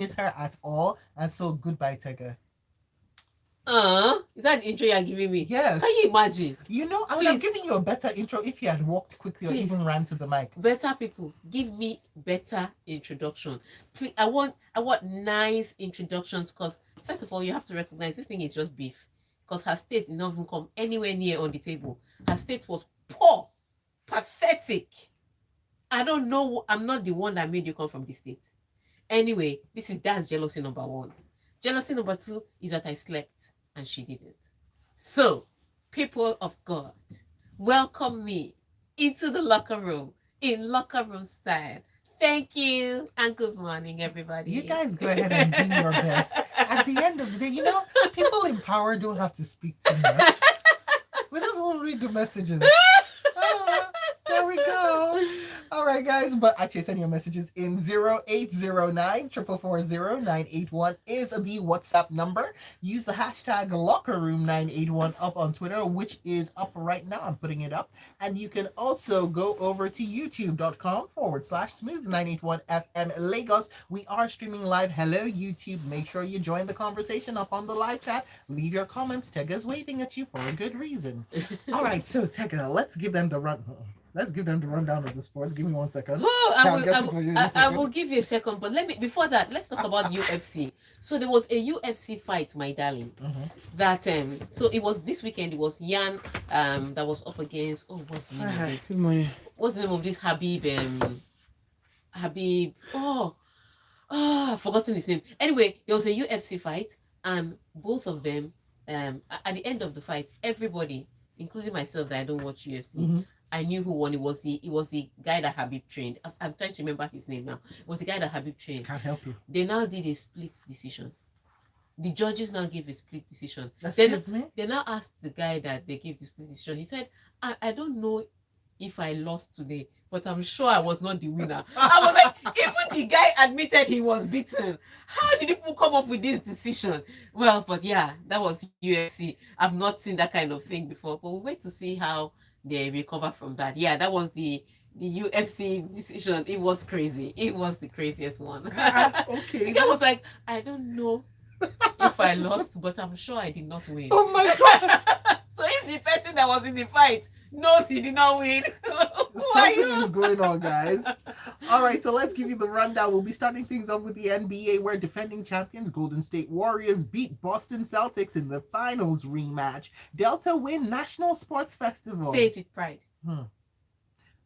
miss her at all. And so goodbye, Tega. Is that the intro you're giving me? Can Yes. you imagine? You know, I would have Please, given you a better intro if you had walked quickly or please, even ran to the mic. better people, give me better introduction. Please, I want nice introductions because first of all, you have to recognize this thing is just beef. Because her state did not even come anywhere near on the table. Her state was poor, pathetic. I don't know. I'm not the one that made you come from the state. Anyway, that's jealousy number one. Jealousy number two is that I slept and she didn't. So, people of God, welcome me into the locker room in locker room style. Thank you and good morning, You everybody. guys go ahead and do your best. At the end of the day, you know, people in power don't have to speak too much. We just won't read the messages. Ah, there we go. All right, guys. But actually, send your messages in 0809 440 is the WhatsApp number. Use the hashtag Lockerroom981 up on Twitter, which is up right now. I'm putting it up. And you can also go over to youtube.com/smooth981 FM Lagos. We are streaming live. Hello, YouTube. Make sure you join the conversation up on the live chat. Leave your comments. Tega's waiting at you for a good reason. All right, so Tega, let's give them the run. Let's give them the rundown of the sports. Give me 1 second. Oh, I'm guessing for you in a I will second. give you a second, but let me before that, let's talk about UFC. So there was a UFC fight, my darling. Mm-hmm. That so it was this weekend. It was Yan that was up against what's the name of this? Good morning. What's the name of this Habib? I've forgotten his name. Anyway, there was a UFC fight, and both of them at the end of the fight, everybody, including myself, that I don't watch UFC, Mm-hmm. I knew who won. It was the guy that Habib trained. I'm trying to remember his name now. It was the guy that Habib trained. Can't help you. They now did a split decision. The judges now gave a split decision. Excuse me? They now asked the guy that they gave the split decision. He said, I don't know if I lost today, but I'm sure I was not the winner. I was like, even the guy admitted he was beaten. How did people come up with this decision? Well, but yeah, that was UFC. I've not seen that kind of thing before, but we'll wait to see how they recover from that. Yeah, that was the UFC decision. It was crazy. It was the craziest one. Okay. The guy was like, I don't know if I lost, but I'm sure I did not win. Oh my God. So if the person that was in the fight knows he did not win, Something is going on, guys. All right, so let's give you the rundown. We'll be starting things off with the NBA, where defending champions Golden State Warriors beat Boston Celtics in the finals rematch. Delta win National Sports Festival. Say it with pride.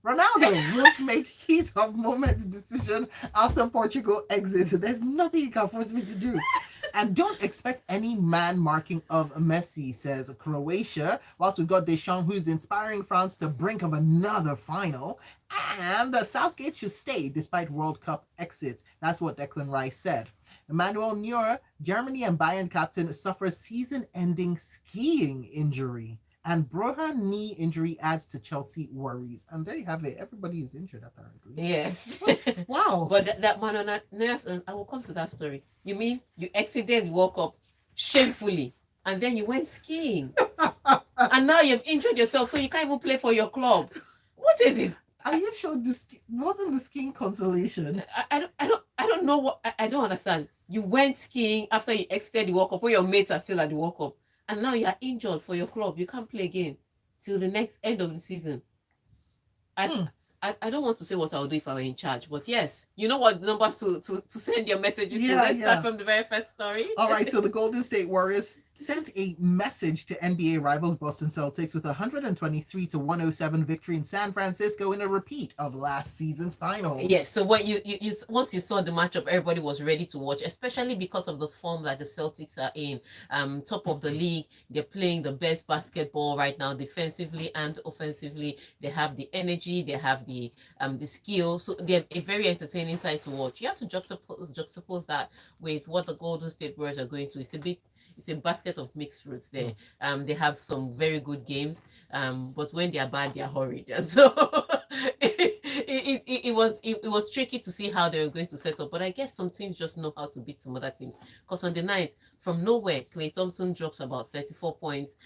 Ronaldo won't make heat of moment decision after Portugal exits. There's nothing you can force me to do. And don't expect any man marking of Messi, says Croatia. Whilst we've got Deschamps, who's inspiring France to brink of another final. And Southgate should stay despite World Cup exits. That's what Declan Rice said. Emmanuel Neuer, Germany and Bayern captain, suffers season-ending skiing injury. And Broha knee injury adds to Chelsea worries. And there you have it. Everybody is injured, apparently. Yes. Wow. But that man on that nurse, and I will come to that story. You mean you exited World Cup shamefully, and then you went skiing, and now you've injured yourself, so you can't even play for your club. What is it? Are you sure this wasn't the skiing consolation? I don't know what I don't understand. You went skiing after you exited the World Cup, when your mates are still at the World Cup, and now you are injured for your club. You can't play again till the next end of the season. I don't want to say what I would do if I were in charge, but yes, you know what numbers to send your messages to. Let's start from the very first story. All right, so the Golden State Warriors sent a message to NBA rivals Boston Celtics with a 123-107 victory in San Francisco in a repeat of last season's finals. Yes, so what you once you saw the matchup, everybody was ready to watch, especially because of the form that the Celtics are in. Top of the league, they're playing the best basketball right now, defensively and offensively. They have the energy, they have the skill, so they're a very entertaining side to watch. You have to juxtapose that with what the Golden State Warriors are going to. It's a basket of mixed fruits there. They have some very good games, but when they are bad, they are horrid. And so it was tricky to see how they were going to set up, but I guess some teams just know how to beat some other teams. Because on the night, from nowhere, Clay Thompson drops about 34 points.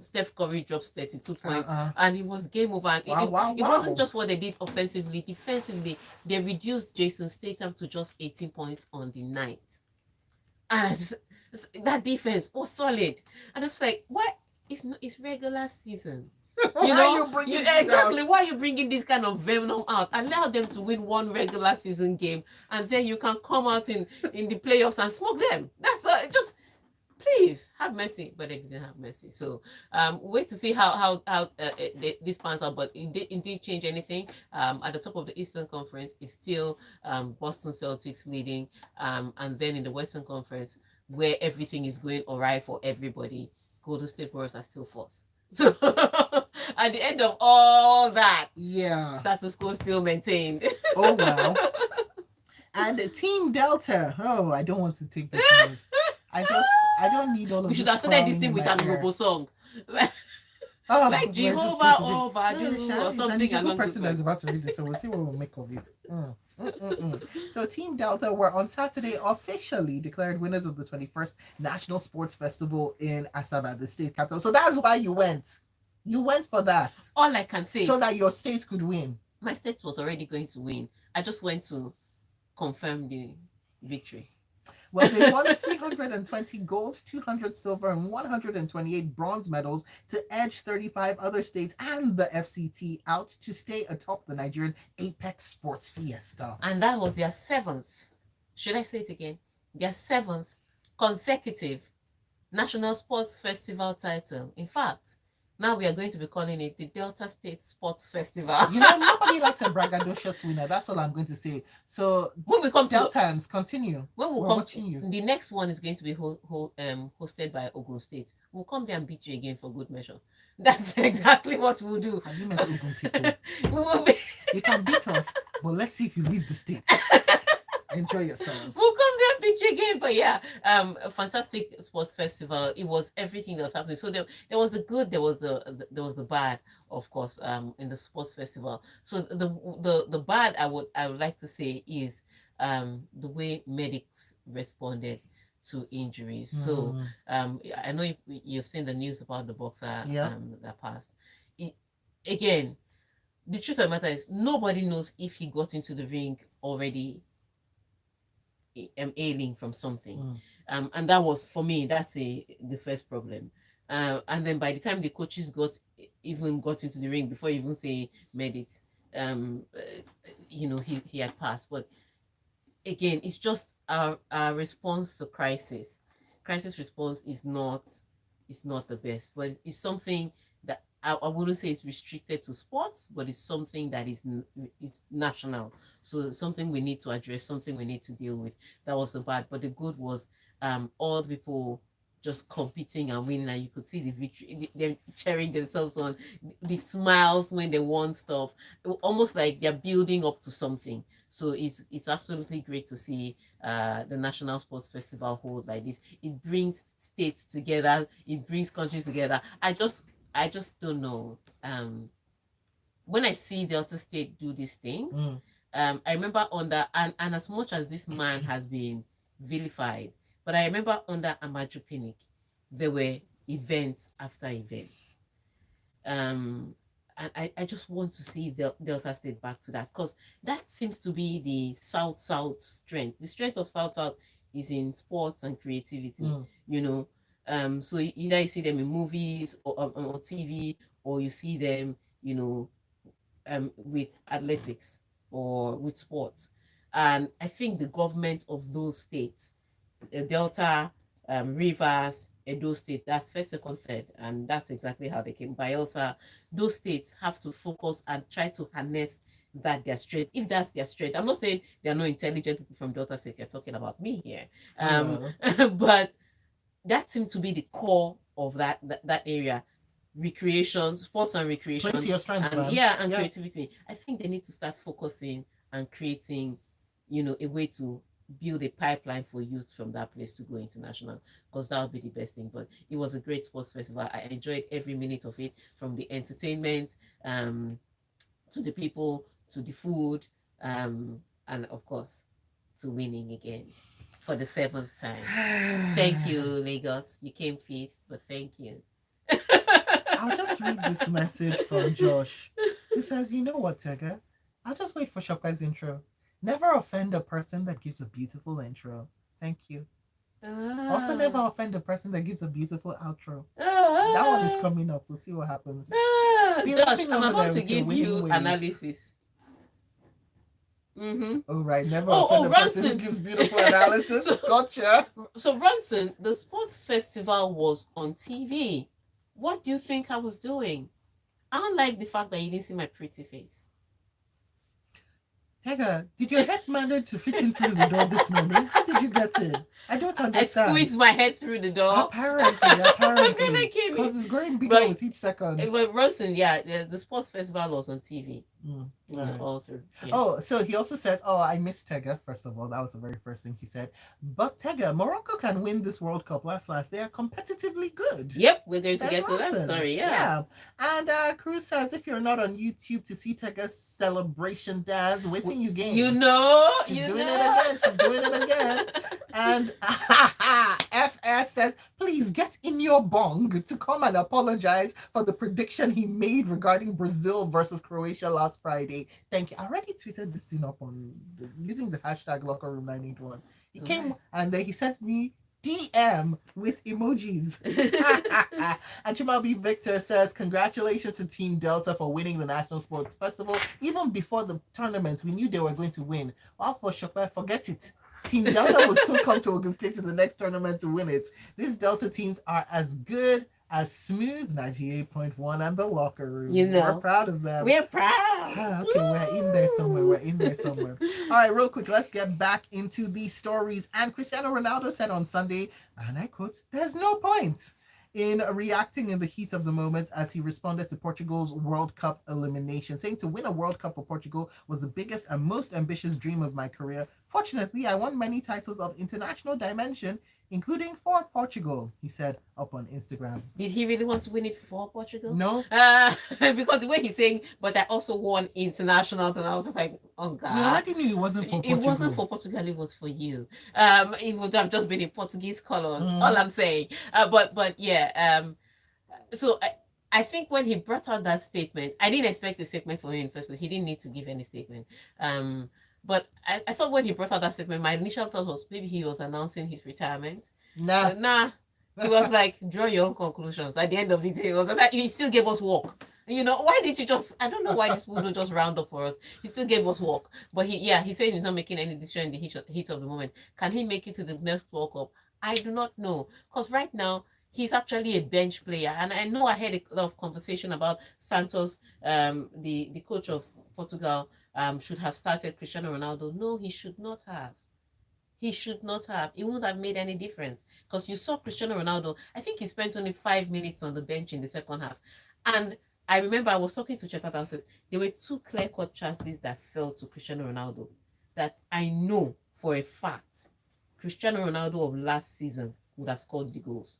Steph Curry drops 32 points, Uh-uh. and it was game over. And Wow, wow, it wasn't wow. just what they did offensively, defensively, they reduced Jason Statham to just 18 points on the night. And that defense was solid. And it's like, what? It's regular season. Why You are know, you bringing you this exactly out? why are you bringing this kind of venom out? Allow them to win one regular season game, and then you can come out in the playoffs and smoke them. That's just please have mercy, but they didn't have mercy. So wait to see how this pans out. But it did change anything. At the top of the Eastern Conference is still Boston Celtics leading, and then in the Western Conference, where everything is going alright for everybody, Golden State Warriors are still fourth. So at the end of all that, Yeah. status quo still maintained. Oh wow. And Team Delta. Oh, I don't want to take this news. I don't need all of We this. should have started this crowning thing in with my an ear. Robo song. Oh, Like we're just Jehovah going to overdue or something a along those person that's lines. about to read it, so we'll see what we'll make of it. So Team Delta were on Saturday officially declared winners of the 21st National Sports Festival in Asaba, the state capital. So that's why you went. You went for that. All I can say So is that your state could win. my state was already going to win. I just went to confirm the victory. Well, they won 320 gold, 200 silver, and 128 bronze medals to edge 35 other states and the FCT out to stay atop the Nigerian Apex Sports Fiesta. And that was their seventh, should I say it again? Their seventh consecutive National Sports Festival title. In fact, now we are going to be calling it the Delta State Sports Festival. You know, nobody likes a braggadocious winner. That's all I'm going to say. So when we come to Deltans, continue. when we'll We're come watching you. the next one is going to be hosted by Ogun State. We'll come there and beat you again for good measure. That's exactly what we'll do. Have you met Ogun people? We will be. You can beat us, but let's see if you leave the state. Enjoy yourselves. We'll come there and beat you again. But yeah, a fantastic sports festival. It was everything that was happening. So there was the good, there was the bad, of course, in the sports festival. So the bad I would like to say is the way medics responded to injuries. So I know you've seen the news about the boxer that passed. Again, the truth of the matter is nobody knows if he got into the ring already ailing from something. And that was, for me, that's the first problem. And then by the time the coaches got into the ring, before you even say medics, he had passed. But again, it's just our response to crisis. Crisis response is not the best, but it's something that I wouldn't say it's restricted to sports, but it's something that is national. So something we need to address, something we need to deal with. That was the bad, but the good was all the people just competing and winning, and you could see the victory. They're cheering themselves on, the smiles when they won stuff, almost like they're building up to something. So it's absolutely great to see the National Sports Festival hold like this. It brings states together, it brings countries together. I just don't know. When I see Delta State do these things, I remember and as much as this man has been vilified, but I remember under Amaju Pinnick, there were events after events. And I just want to see Delta State back to that, because that seems to be the South strength. The strength of South is in sports and creativity, so either you see them in movies or TV, or you see them, with athletics or with sports. And I think the government of those states, Delta, Rivers, Edo State, that's first, second, third, and that's exactly how they came. Bayelsa, those states have to focus and try to harness their strength. If that's their strength, I'm not saying there are no intelligent people from Delta State. You're talking about me here, but that seemed to be the core of that area. Recreation, sports and recreation, Play to your strength, and man. creativity. I think they need to start focusing and creating, a way to build a pipeline for youth from that place to go international, because that would be the best thing. But it was a great sports festival. I enjoyed every minute of it, from the entertainment to the people to the food, and of course to winning again for the seventh time. Thank you, Lagos. You came fifth, but thank you. I'll just read this message from Josh, who says, "You know what, Tega? I'll just wait for Shopper's intro. Never offend a person that gives a beautiful intro. Thank you. Also, never offend a person that gives a beautiful outro. That one is coming up. We'll see what happens. Be Josh, laughing I'm over about there to with your give winning you ways. analysis. Oh, right. Never offend a person who Ranson. gives beautiful analysis. Gotcha. So, Ranson, the sports festival was on TV. What do you think I was doing? I don't like the fact that you didn't see my pretty face. Tega, did your head manage to fit in through the door this morning? How did you get in? I don't understand. I squeezed my head through the door. Apparently. And then I came in. Because it's growing bigger with each second. But Ronson, yeah, the sports festival was on TV. Right. All through. Yeah. Oh, so he also says, "Oh, I miss Tega." First of all, that was the very first thing he said. But Tega, Morocco can win this World Cup. Last, they are competitively good. Yep, we're going to get to that story. Yeah. And Cruz says, "If you're not on YouTube to see Tega's celebration dance, waiting you game. You know, she's doing it again. She's doing it again." And FS says, "Please get in your bong to come and apologize for the prediction he made regarding Brazil versus Croatia last Friday. Thank you." I already tweeted this thing up on using the hashtag Lockerroom981. He came and then he sent me DM with emojis. And Chimabi Victor says, "Congratulations to Team Delta for winning the National Sports Festival. Even before the tournament, we knew they were going to win. Well, for Chopin, forget it. Team Delta will still come to Ogun State in the next tournament to win it. These Delta teams are as good as Smooth 98.1 and the Locker Room. We're proud of them. We're proud. Okay, we're in there somewhere. All right, real quick, let's get back into these stories. And Cristiano Ronaldo said on Sunday, and I quote, "There's no point in reacting in the heat of the moment," as he responded to Portugal's World Cup elimination, saying, "To win a World Cup for Portugal was the biggest and most ambitious dream of my career. Fortunately, I won many titles of international dimension, including for Portugal," he said up on Instagram. Did he really want to win it for Portugal? No. Because the way he's saying, "But I also won international," and I was just like, oh God. You already knew it wasn't for Portugal. It wasn't for Portugal, it was for you. It would have just been in Portuguese colors, all I'm saying. But yeah, so I think when he brought out that statement, I didn't expect a statement from him in first place. He didn't need to give any statement. But I thought when he brought out that statement, my initial thought was maybe he was announcing his retirement. Nah. He was like, draw your own conclusions. At the end of the day, he still gave us work. You know, why did you just, I don't know why this people don't just round up for us. He still gave us work. But he said he's not making any decision in the heat of the moment. Can he make it to the next World Cup? I do not know. Because right now, he's actually a bench player. And I know I had a lot of conversation about Santos, the coach of Portugal, should have started Cristiano Ronaldo. No, he should not have. He should not have. It wouldn't have made any difference. Because you saw Cristiano Ronaldo, I think he spent only 5 minutes on the bench in the second half. And I remember I was talking to Cheta downstairs. There were 2 clear-cut chances that fell to Cristiano Ronaldo that I know for a fact Cristiano Ronaldo of last season would have scored the goals.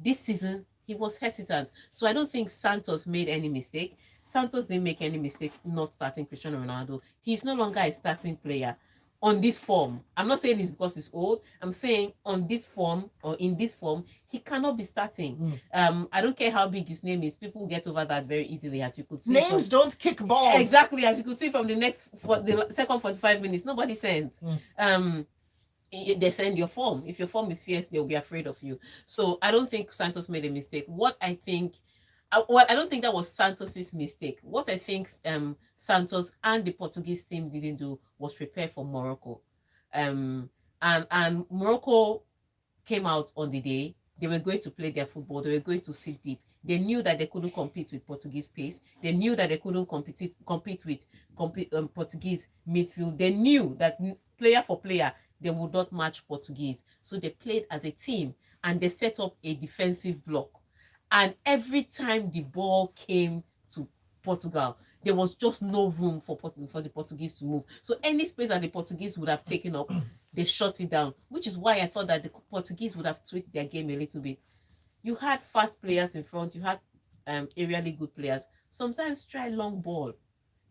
This season, he was hesitant. So I don't think Santos made any mistake. Santos didn't make any mistakes not starting Cristiano Ronaldo. He's no longer a starting player on this form. I'm not saying it's because he's old. I'm saying on this form or in this form, he cannot be starting. I don't care how big his name is. People get over that very easily, as you could see. Names don't kick balls. Exactly, as you could see from the second 45 minutes, nobody sends. They send your form. If your form is fierce, they'll be afraid of you. So I don't think Santos made a mistake. I don't think that was Santos's mistake. What I think Santos and the Portuguese team didn't do was prepare for Morocco. And Morocco came out on the day. They were going to play their football. They were going to sit deep. They knew that they couldn't compete with Portuguese pace. They knew that they couldn't compete with Portuguese midfield. They knew that player for player, they would not match Portuguese. So they played as a team and they set up a defensive block. And every time the ball came to Portugal, there was just no room for the Portuguese to move. So any space that the Portuguese would have taken up, they shut it down, which is why I thought that the Portuguese would have tweaked their game a little bit. You had fast players in front. You had aerially good players. Sometimes try long ball.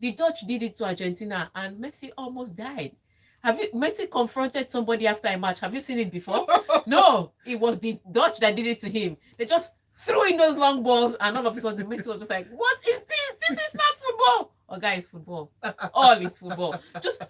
The Dutch did it to Argentina, and Messi almost died. Have you Messi confronted somebody after a match? Have you seen it before? No, it was the Dutch that did it to him. They just threw in those long balls, and all of a sudden Messi was just like, "What is this? This is not football." Oh, guys, football. All is football. Just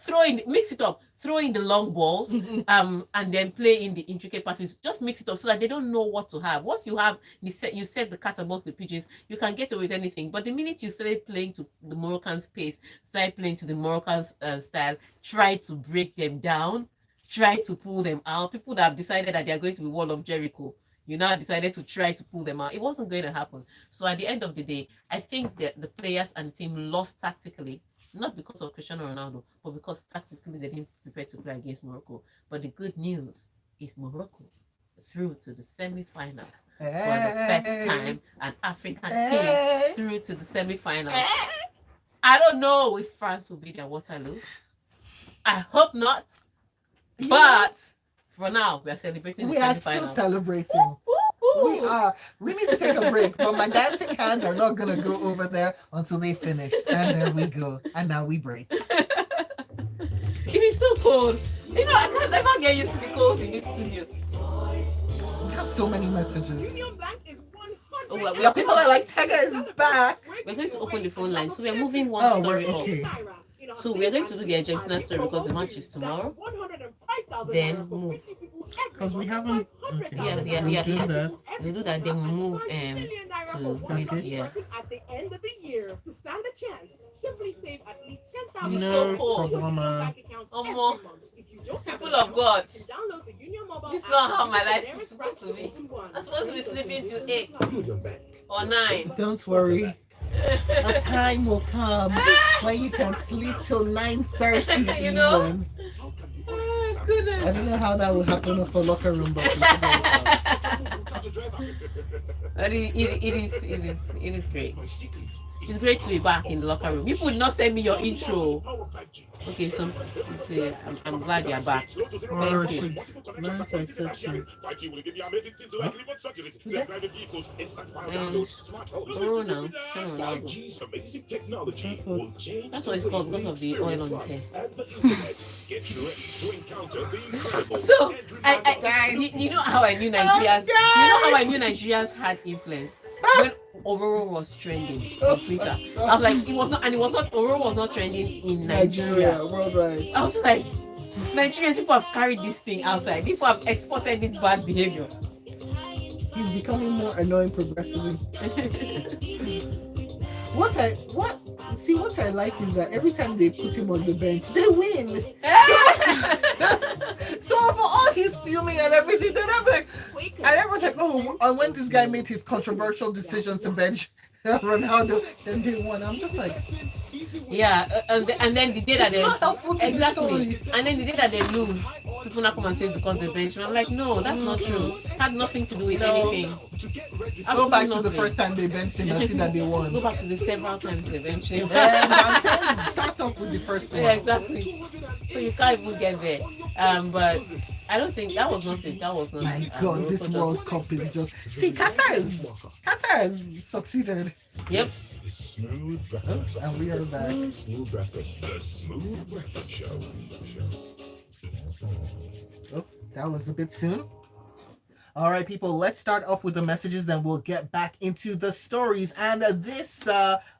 mix it up, throw in the long balls, and then play in the intricate passes. Just mix it up so that they don't know what to have. Once you have you set the cat among the pigeons, you can get away with anything. But the minute you started playing to the Moroccans' pace, started playing to the Moroccans' style, try to break them down, try to pull them out. People that have decided that they are going to be Wall of Jericho, you now decided to try to pull them out. It wasn't going to happen. So at the end of the day, I think that the players and the team lost tactically, not because of Cristiano Ronaldo, but because tactically they didn't prepare to play against Morocco. But the good news is Morocco through to the semi-finals for the first time, an African team through to the semi-finals. I don't know if France will be their Waterloo. I hope not. But for now, we are celebrating. We are still celebrating. We are. We need to take a break, but my dancing hands are not gonna go over there until they finish. And there we go. And now we break. It is so cold. You know, I can never get used to the cold in this studio. We have so many messages. Oh, well, Your people are like, Tega is back. We're going to open the phone line, so we're moving one story okay. up. So we're going to do the Argentina story because the match is tomorrow. Then move. Because we haven't. Okay. Yeah. We'll do that. We do that, then we move to Okay. yeah. At the end of the year, to stand a chance, simply save at least 10,000 No problem. People of God, Download the Union Mobile this is app not how my and life nearest is supposed to branch be. open one. I'm supposed to be sleeping till 8 or 9. Don't worry. A time will come when you can sleep till 9:30 You know? even. Oh, goodness. I don't know how that will happen for locker room, but But it is great. It's great to be back in the locker room. People would not send me your intro. Okay, so I'm glad you're back. Thank you. Oh no, that's what it's called because of the oil on his hair. So you know how I knew Nigerians. You know how I knew Nigerians had influence when Ororo was trending on Twitter. I was like, it was not Ororo was not trending in Nigeria. Worldwide. I was like, Nigerians, people have carried this thing outside. People have exported this bad behavior. He's becoming more annoying progressively. What I like is that every time they put him on the bench, they win. So for all he's fuming and everything, they're not like, and everyone's like, oh, and when this guy made his controversial decision to bench Ronaldo, then they won. I'm just like, yeah, and then the day that they not helpful to the story. and then the day that they lose, people now come and say it's because they bench. I'm like, no, that's not true. It has nothing to do with anything. Go back to the first time they benched him and see that they won. Go back to the several times they benched him. I'm saying start off with the first one. Yeah, exactly. So you can't even get there. But I don't think that was not it. That was not. My God, this World Cup is just. See, Qatar has succeeded. Yep. Smooth breakfast. And we are back. Smooth breakfast. The Smooth Breakfast Show. Oh, that was a bit soon. All right, people, let's start off with the messages, then we'll get back into the stories. And this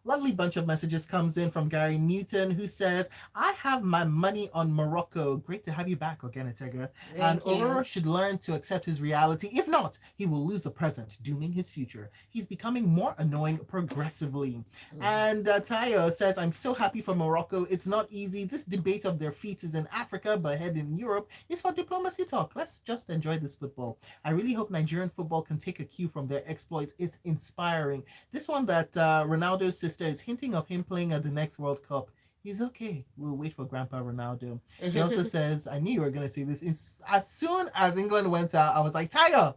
lovely bunch of messages comes in from Gary Newton, who says, I have my money on Morocco. Great to have you back, Ogenetega. And Aurora should learn to accept his reality. If not, he will lose the present, dooming his future. He's becoming more annoying progressively. And Tayo says, I'm so happy for Morocco. It's not easy. This debate of their feet is in Africa, but head in Europe is for diplomacy talk. Let's just enjoy this football. I really hope Nigerian football can take a cue from their exploits. It's inspiring. This one that Ronaldo's sister is hinting of him playing at the next World Cup. He's okay. We'll wait for Grandpa Ronaldo. He also says, I knew you were going to say this. As soon as England went out, I was like, Tayo.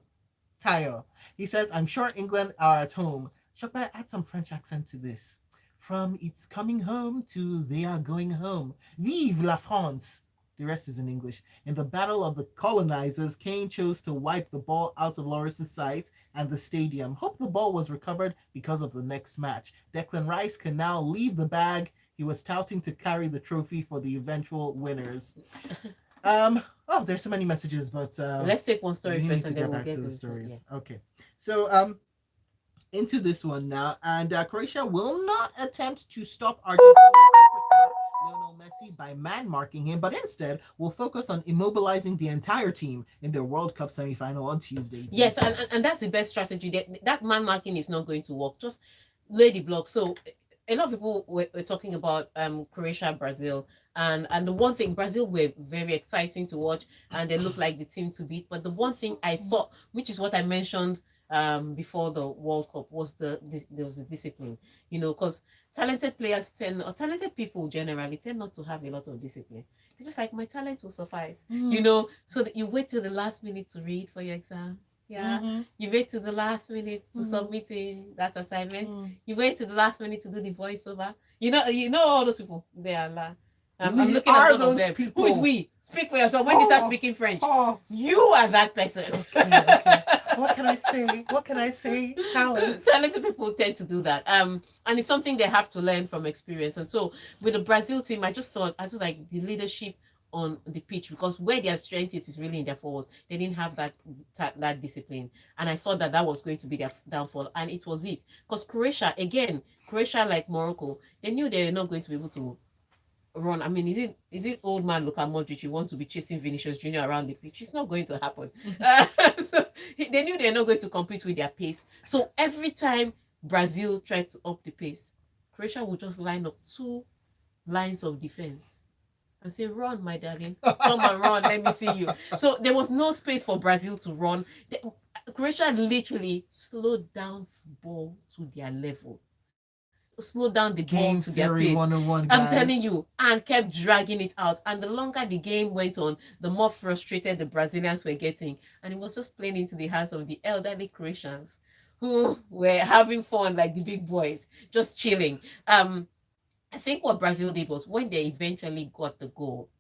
He says, I'm sure England are at home. Shokba, add some French accent to this. From it's coming home to they are going home. Vive la France. The rest is in English. In the battle of the colonizers, Kane chose to wipe the ball out of Loris's sight and the stadium. Hope the ball was recovered because of the next match. Declan Rice can now leave the bag he was touting to carry the trophy for the eventual winners. Oh, there's so many messages, but Let's take one story we need first to and then get we'll back get to the into it. stories. Okay. So into this one now, and Croatia will not attempt to stop Argentina's superstar Lionel Messi by man marking him, but instead will focus on immobilizing the entire team in their World Cup semi-final on Tuesday. Yes, and that's the best strategy. That man marking is not going to work. Just lay the block. So a lot of people were talking about Croatia, Brazil, and the one thing, Brazil were very exciting to watch, and they look like the team to beat. But the one thing I thought, which is what I mentioned before the World Cup, was there was the discipline. Because talented players or talented people generally tend not to have a lot of discipline. It's just like my talent will suffice, so that you wait till the last minute to read for your exam. Yeah, you wait to the last minute to submit that assignment. You wait to the last minute to do the voiceover. You know all those people. They are I'm We looking at are one of those them. people. Who is we? Speak for yourself. When they start speaking French, you are that person. Okay. What can I say? What can I say? Talent. Talented people tend to do that. And it's something they have to learn from experience. And so with the Brazil team, I just like the leadership on the pitch, because where their strength is really in their forward. They didn't have that discipline, and I thought that was going to be their downfall, and it was it. Because Croatia, like Morocco, they knew they were not going to be able to run. I mean, is it old man Luka Modric you want to be chasing Vinicius Junior around the pitch? It's not going to happen. So they knew they're not going to compete with their pace. So every time Brazil tried to up the pace, Croatia would just line up 2 lines of defense and say, "Run, my darling, come and run. Let me see you." So there was no space for Brazil to run. Croatia literally slowed down football to their level, slowed down the ball to their pace. 101, I'm telling you, and kept dragging it out. And the longer the game went on, the more frustrated the Brazilians were getting. And it was just playing into the hands of the elderly Croatians, who were having fun like the big boys, just chilling. I think what Brazil did was, when they eventually got the goal,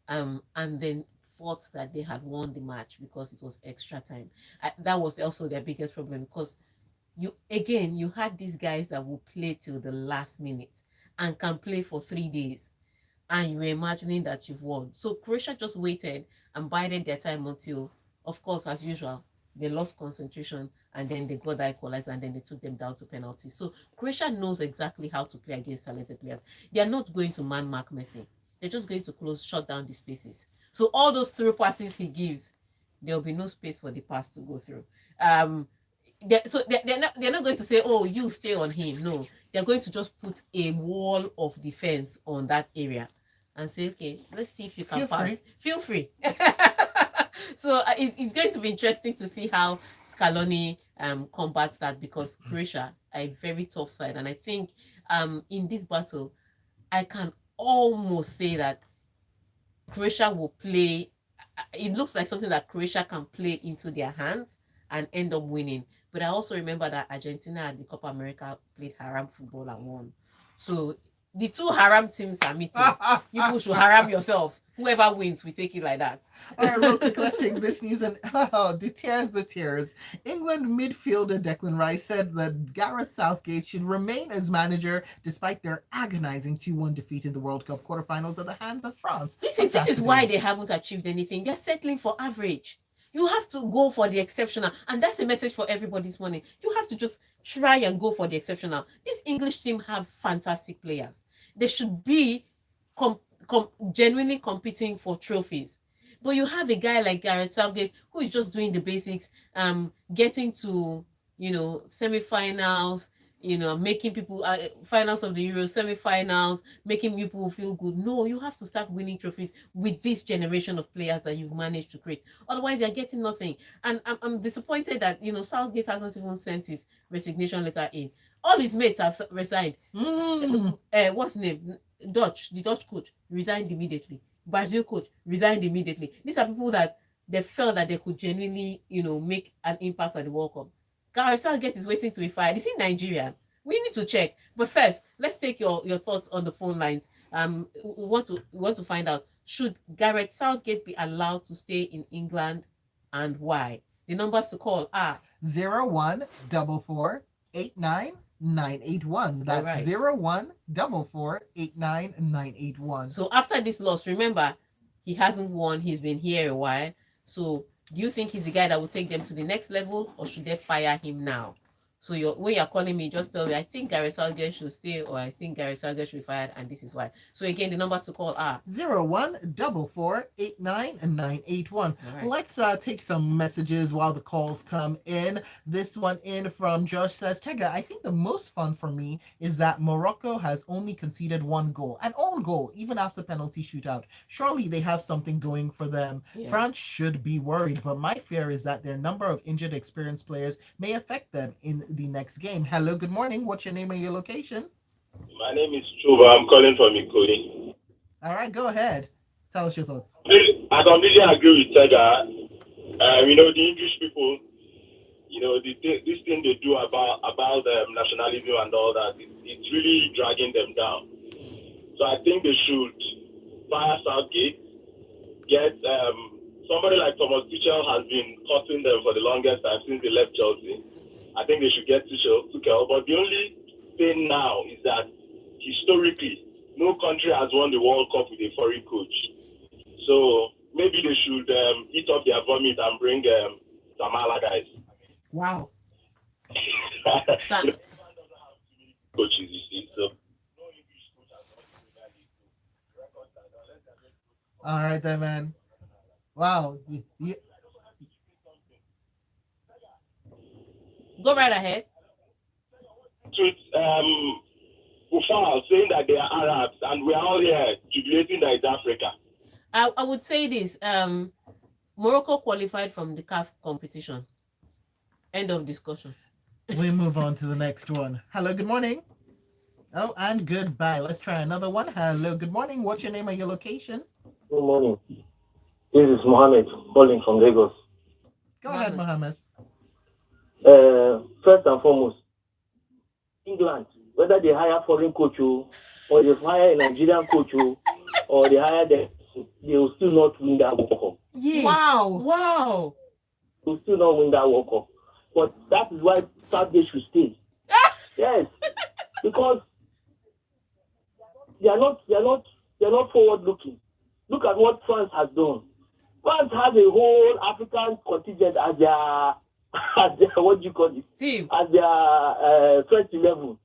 and then thought that they had won the match because it was extra time. That was also their biggest problem, because you had these guys that will play till the last minute and can play for 3 days, and you were imagining that you've won. So Croatia just waited and bided their time until, of course, as usual, they lost concentration, and then they got that equalizer, and then they took them down to penalties. So Croatia knows exactly how to play against talented players. They are not going to man mark Messi. They're just going to shut down the spaces. So all those through passes he gives, there will be no space for the pass to go through. They're not going to say, "Oh, you stay on him." No, they're going to just put a wall of defense on that area and say, "Okay, let's see if you can pass. Feel free." So it's going to be interesting to see how Scaloni combats that, because Croatia are a very tough side, and I think in this battle, I can almost say that Croatia will play. It looks like something that Croatia can play into their hands and end up winning. But I also remember that Argentina at the Copa America played haram football and won. So the 2 haram teams are meeting. You should haram yourselves. Whoever wins, we take it like that. All right, real quick, let's take this news. And the tears. England midfielder Declan Rice said that Gareth Southgate should remain as manager despite their agonizing 2-1 defeat in the World Cup quarterfinals at the hands of France. This is why they haven't achieved anything. They're settling for average. You have to go for the exceptional. And that's a message for everybody this morning. You have to just try and go for the exceptional. This English team have fantastic players. They should be genuinely competing for trophies. But you have a guy like Gareth Southgate who is just doing the basics, getting to, semi-finals, making people finals of the Euro, semi-finals, making people feel good. No, you have to start winning trophies with this generation of players that you've managed to create. Otherwise, you're getting nothing. And I'm disappointed that Southgate hasn't even sent his resignation letter in. All his mates have resigned. What's his name? The Dutch coach resigned immediately. Brazil coach resigned immediately. These are people that they felt that they could genuinely, make an impact at the World Cup. Gareth Southgate is waiting to be fired. Is he Nigerian? We need to check. But first, let's take your thoughts on the phone lines. We want to find out, should Gareth Southgate be allowed to stay in England, and why? The numbers to call are 014489 981. That's right. 014489 981. So after this loss, remember, he hasn't won. He's been here a while. So do you think he's the guy that will take them to the next level, or should they fire him now? So when you're calling me, just tell me, I think Gary Southgate should stay, or I think Gary Southgate should be fired, and this is why. So again, the numbers to call are 014489 981. All right. Let's take some messages while the calls come in. This one in from Josh says, Tega, I think the most fun for me is that Morocco has only conceded one goal, an own goal, even after penalty shootout. Surely they have something going for them. Yeah. France should be worried, but my fear is that their number of injured experienced players may affect them in the next game. Hello, good morning. What's your name and your location? My name is Chuba. I'm calling from Ikoyi. All right, go ahead. Tell us your thoughts. I completely agree with Tega. The English people, this thing they do about nationalism and all that, it's really dragging them down. So I think they should fire Southgate, get somebody like Thomas Tuchel has been costing them for the longest time since they left Chelsea. I think they should get Tuchel. But the only thing now is that historically, no country has won the World Cup with a foreign coach. So maybe they should eat up their vomit and bring Samala guys. Wow. Coaches, you see. So. All right then, man. Wow. Go right ahead. With Ufal saying that they are Arabs and we are all here jubilating that it's Africa. I would say this. Morocco qualified from the CAF competition. End of discussion. We move on to the next one. Hello, good morning. Oh, and goodbye. Let's try another one. Hello, good morning. What's your name and your location? Good morning. This is Mohammed calling from Lagos. Go ahead, Mohammed. First and foremost, England, whether they hire foreign coach or they hire a Nigerian coach or they hire them, they will still not win that World Cup. Yeah. Wow. They will still not win that World Cup. But that is why Southgate should stay. Yes, because they are not forward looking. Look at what France has done. France has a whole African contingent as their what do you call it? Team. As their first 11.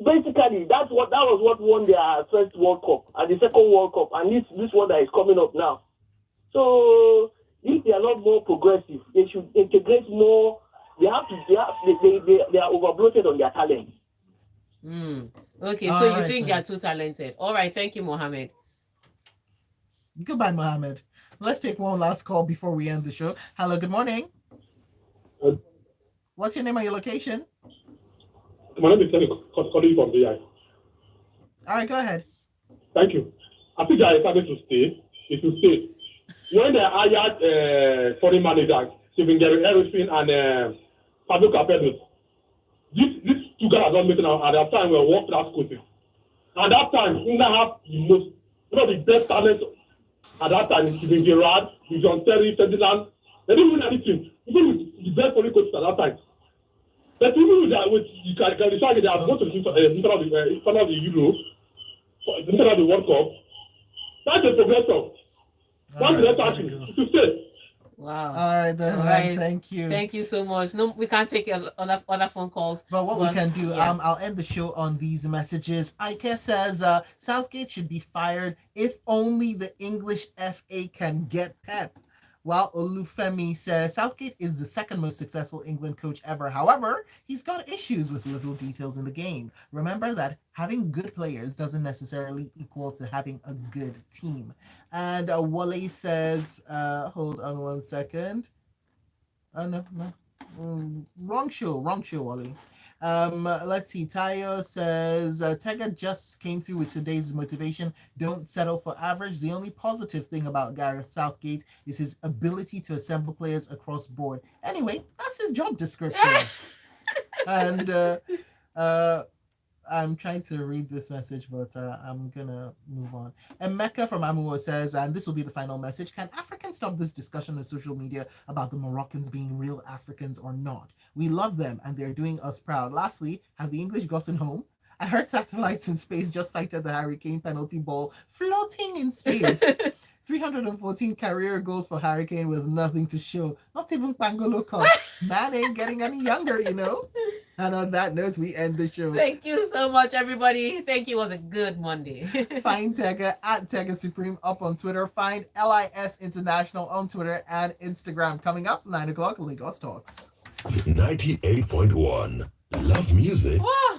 Basically, that was what won their first World Cup and the second World Cup, and this one that is coming up now. So if they are not more progressive, they should integrate more. They are overbloated on their talent. Okay, All so you right, think then. they're too talented. All right, thank you, Mohammed. Goodbye, Mohammed. Let's take one last call before we end the show. Hello, good morning. What's your name and your location? My name is Tony, calling from BI. All right, go ahead. Thank you. I think I decided to stay. It will stay. When they hired foreign managers, Stephen Gary Harrison and Fabio Capello, these two guys are not making out at that time we were world class coaches. At that time, England have one of the best talents at that time. Stephen Gerrard, John Terry, Ferdinand. They didn't win anything. Even with the best foreign coaches at that time. But even with that, you can decide they are going to the instead of the Euro, instead of the World Cup. That's a progression. That's the next action. To say. Wow. All right, then. All right. Thank you. Thank you so much. No, we can't take other phone calls. But what we can do, yeah. I'll end the show on these messages. Ike says Southgate should be fired if only the English FA can get Pep. While Olufemi says Southgate is the second most successful England coach ever. However, he's got issues with little details in the game. Remember that having good players doesn't necessarily equal to having a good team. And Wale says, hold on one second. No. Wrong show, Wale. Let's see. Tayo says Tega just came through with today's motivation. Don't settle for average. The only positive thing about Gareth Southgate is his ability to assemble players across board. Anyway, that's his job description. And I'm trying to read this message, but I'm gonna move on. And Mecca from Amuwo says, and this will be the final message: can Africans stop this discussion on social media about the Moroccans being real Africans or not? We love them, and they're doing us proud. Lastly, have the English gotten home? I heard satellites in space just sighted the Hurricane penalty ball floating in space. 314 career goals for Hurricane with nothing to show. Not even Pangolo Cup. Man ain't getting any younger, you know? And on that note, we end the show. Thank you so much, everybody. Thank you. It was a good Monday. Find Tega at Tega Supreme up on Twitter. Find LIS International on Twitter and Instagram. Coming up, 9 o'clock, Lagos Talks. 98.1. Love music. Wow.